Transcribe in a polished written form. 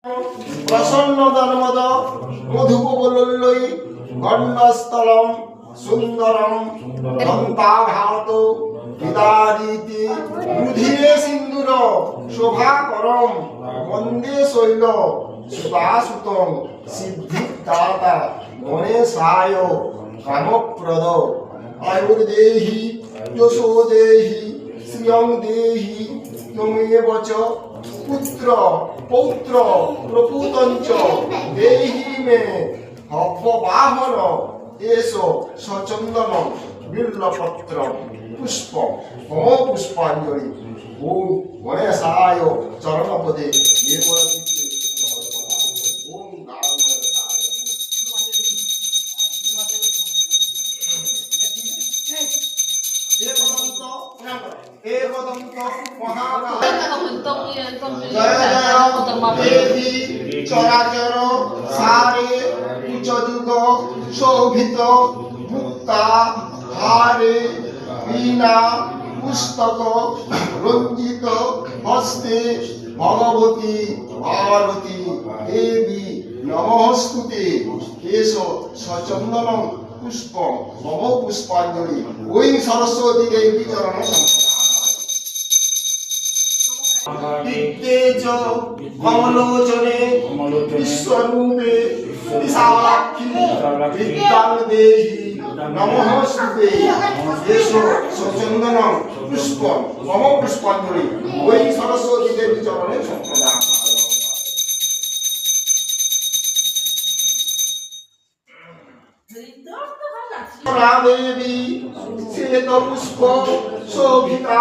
প্রসন্ন ধর্মদ মধুপবলল্লই গণ্ডস্থলম সুন্দরম দন্তাঘাত বিদারিতি রুধিরে সিন্দুর শোভাকরম বন্দে শৈল সুতাসুতং সিদ্ধিদাতা গণেশায় কামপ্রদ আয়ুর্দেহি যশো দেহি শ্রিয়ং দেহি ত্বমেব চ পুত্র পৌত্র প্রপুতঞ্চ দেহি মে ভববাহন এসো সচন্দন বিল্লপত্র পুষ্প হোম পুষ্পাঞ্জলি ওম গণেশায় চরণপদে নির্মলচিত্তে ওম নারায়ণায় একদন্ত মহাকায় জয় জয় দেবী চরাচর সারে উচ্চযুগ শোভিত মুক্তা হারে বীণা পুস্তক রঞ্জিত হস্তে ভগবতী ভারতী দেবী নমস্তুতে এস সচন্দন পুষ্প মম পুষ্পাঞ্জলি ওই সরস্বতী দেবী চরণ দিগ্গজ কমলোচনে বিশ্বরূপে বিশালাক্ষী বিদ্যাং দেহি নমস্তুতে এসো সচন্দন পুষ্প মম পুষ্পাঞ্জলি ওই সরস্বতী দেবী চরণে সম্প্রদান দেবী শ্বেত পুষ্প শোভিতা